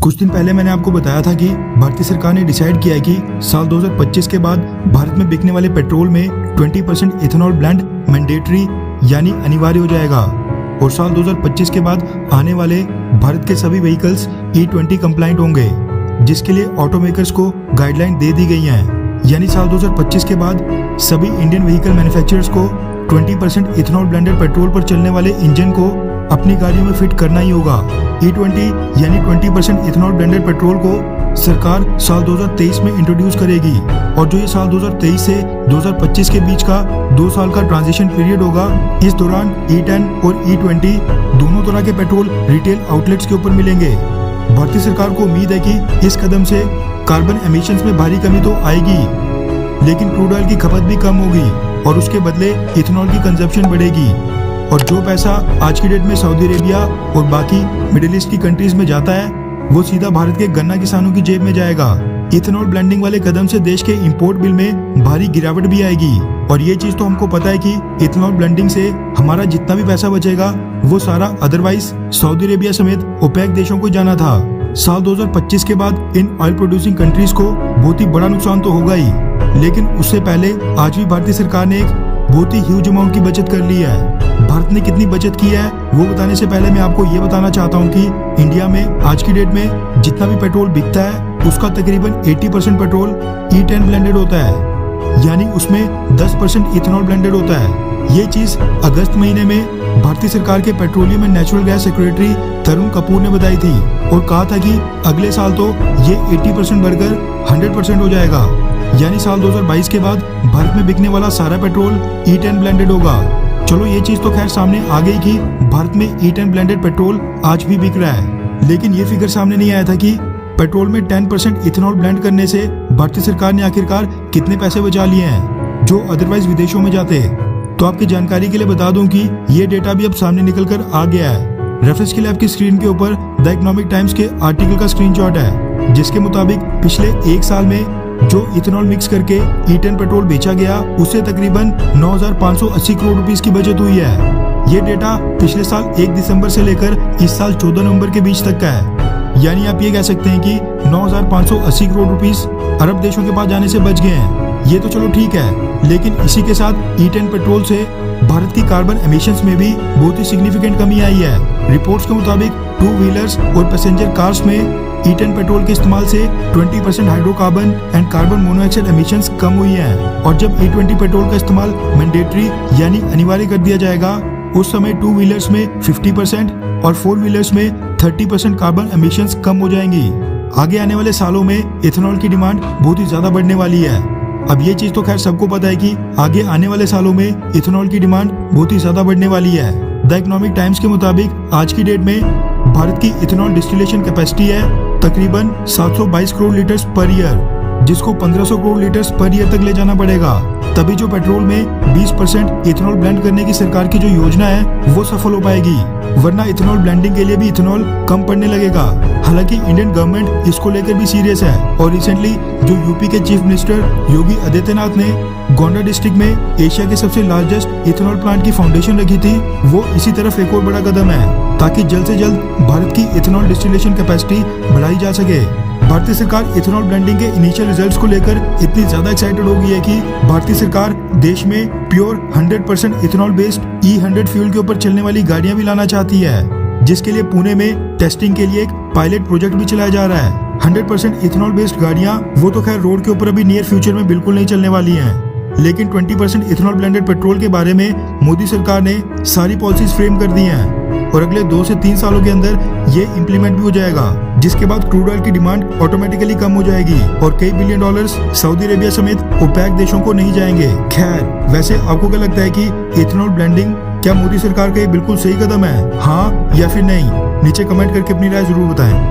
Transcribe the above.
कुछ दिन पहले मैंने आपको बताया था कि भारतीय सरकार ने डिसाइड किया है कि साल 2025 के बाद भारत में बिकने वाले पेट्रोल में 20% इथेनॉल ब्लेंड मैंडेटरी यानी अनिवार्य हो जाएगा और साल 2025 के बाद आने वाले भारत के सभी व्हीकल्स E20 कंप्लाइंट होंगे, जिसके लिए ऑटोमेकर्स को गाइडलाइन दे दी गई हैं। यानी साल 2025 के बाद सभी इंडियन व्हीकल मैन्युफैक्चरर्स को 20% इथेनॉल ब्लेंडेड पेट्रोल पर चलने वाले इंजन को अपनी गाड़ियों में फिट करना ही होगा। E20 यानी 20% इथेनॉल ब्लेंडेड पेट्रोल को सरकार साल 2023 में इंट्रोड्यूस करेगी और जो ये साल 2023 से 2025 के बीच का 2 साल का ट्रांजिशन पीरियड होगा, इस दौरान E10 और E20 दोनों तरह के पेट्रोल रिटेल आउटलेट्स के ऊपर मिलेंगे। भारतीय सरकार को उम्मीद है कि इस कदम से कार्बन एमिशंस में भारी कमी तो आएगी, लेकिन क्रूड ऑयल की खपत भी कम होगी और उसके बदले इथेनॉल की कंजप्शन बढ़ेगी और जो पैसा आज की डेट में सऊदी अरेबिया और बाकी मिडिल ईस्ट की कंट्रीज में जाता है वो सीधा भारत के गन्ना किसानों की जेब में जाएगा। इथेनॉल ब्लेंडिंग वाले कदम से देश के इंपोर्ट बिल में भारी गिरावट भी आएगी और ये चीज तो हमको पता है कि इथेनॉल ब्लेंडिंग से हमारा जितना भी पैसा बचेगा वो सारा अदरवाइज सऊदी अरेबिया समेत ओपेक देशों को जाना था। साल 2025 के बाद इन ऑयल प्रोड्यूसिंग कंट्रीज को बहुत ही बड़ा नुकसान तो होगा ही, लेकिन उससे पहले आज भी भारतीय सरकार ने एक बहुत ही ह्यूज अमाउंट की बचत कर ली है। भारत ने कितनी बचत की है वो बताने से पहले मैं आपको ये बताना चाहता हूँ कि इंडिया में आज की डेट में जितना भी पेट्रोल बिकता है उसका तकरीबन 80% पेट्रोल E10 ब्लेंडेड होता है, यानी उसमें 10% इथेनॉल ब्लेंडेड होता है। ये चीज अगस्त महीने में भारतीय सरकार के petroleum and natural gas secretary Tarun Kapoor ने बताई थी और कहा था कि अगले साल तो ये 80% बढ़कर 100% हो जाएगा, यानी साल 2022 के बाद भारत में बिकने वाला सारा पेट्रोल E10 ब्लेंडेड होगा। चलो ये चीज तो खैर सामने आ गई कि भारत में E10 ब्लेंडेड पेट्रोल आज भी बिक रहा है, लेकिन ये फिगर सामने नहीं आया था कि पेट्रोल में 10% इथेनॉल ब्लेंड करने से भारतीय सरकार ने आखिरकार कितने पैसे बचा लिए हैं जो अदरवाइज विदेशों में जाते। तो आपकी जानकारी के लिए बता दूं कि ये डेटा भी अब सामने निकल कर आ गया है। रेफरेंस के लिए आपकी स्क्रीन के ऊपर द इकोनॉमिक टाइम्स के आर्टिकल का स्क्रीनशॉट है, जिसके मुताबिक पिछले 1 साल में जो इथेनॉल मिक्स करके E10 पेट्रोल बेचा गया उससे तकरीबन 9,580 करोड़ रुपीस की बचत हुई है। ये डेटा पिछले साल 1 दिसंबर से लेकर इस साल 14 नवंबर के बीच तक का है, यानी आप ये कह सकते हैं कि 9,580 करोड़ रुपीस अरब देशों के पास जाने से बच गए हैं। ये तो चलो ठीक है, लेकिन इसी के साथ E10 पेट्रोल से भारत की कार्बन एमिशंस में भी बहुत ही सिग्निफिकेंट कमी आई है। रिपोर्ट्स के मुताबिक 2 व्हीलर्स और पैसेंजर कार्स में E10 पेट्रोल के इस्तेमाल से 20% hydrocarbon and carbon monoxide emissions कम हुई हैं और जब E20 पेट्रोल का इस्तेमाल मैंडेटरी यानी अनिवार्य कर दिया जाएगा उस समय 2 व्हीलर्स में 50% और 4 व्हीलर्स में 30% कार्बन एमिशंस कम हो जाएंगी। आगे आने वाले सालों में इथेनॉल की डिमांड बहुत ही ज्यादा बढ़ने वाली है। अब ये चीज तो खैर सबको पता है कि आगे आने वाले सालों में इथेनॉल की डिमांड बहुत ही ज्यादा बढ़ने वाली है। द इकोनॉमिक टाइम्स के मुताबिक आज की डेट में भारत की इथेनॉल डिस्टिलेशन कैपेसिटी है तकरीबन 722 करोड़ लीटर्स पर ईयर, जिसको 1500 करोड़ लीटर्स पर ईयर तक ले जाना पड़ेगा, तभी जो पेट्रोल में 20% इथेनॉल ब्लेंड करने की सरकार की जो योजना है वो सफल हो पाएगी, वरना इथेनॉल ब्लेंडिंग के लिए भी इथेनॉल कम पड़ने लगेगा। हालांकि इंडियन गवर्नमेंट इसको लेकर भी सीरियस है और रिसेंटली जो यूपी के चीफ मिनिस्टर योगी आदित्यनाथ ने गोंडा डिस्ट्रिक्ट में एशिया के सबसे लार्जेस्ट इथेनॉल प्लांट की फाउंडेशन रखी थी, वो इसी तरफ एक और बड़ा कदम है ताकि जल्द से जल्द भारत की इथेनॉल डिस्टिलेशन कैपेसिटी बढ़ाई जा सके। भारतीय सरकार इथेनॉल ब्लेंडिंग के इनिशियल रिजल्ट्स को लेकर इतनी ज्यादा एक्साइटेड हो गई है कि भारतीय सरकार देश में pure 100% ethanol based E100 fuel के ऊपर चलने वाली गाड़ियां भी लाना चाहती है, जिसके लिए पुणे में टेस्टिंग के लिए एक पायलट प्रोजेक्ट भी चलाया जा रहा है। 100% इथेनॉल बेस्ड गाड़ियां वो तो खैर रोड के ऊपर अभी नियर फ्यूचर में बिल्कुल नहीं चलने वाली हैं, लेकिन 20% इथेनॉल ब्लेंडेड पेट्रोल के बारे में मोदी सरकार ने सारी पॉलिसीज फ्रेम कर दी हैं और अगले 2 से 3 सालों के अंदर ये इम्प्लीमेंट भी हो जाएगा, जिसके बाद क्रूड ऑयल की डिमांड ऑटोमेटिकली कम हो जाएगी और कई बिलियन डॉलर्स सऊदी अरेबिया समेत ओपेक देशों को नहीं जाएंगे। खैर, वैसे आपको क्या लगता है कि इथेनॉल ब्लेंडिंग क्या मोदी सरकार का ये बिल्कुल सही कदम है, हाँ या फिर नहीं? नीचे कमेंट करके अपनी राय जरूर बताएं।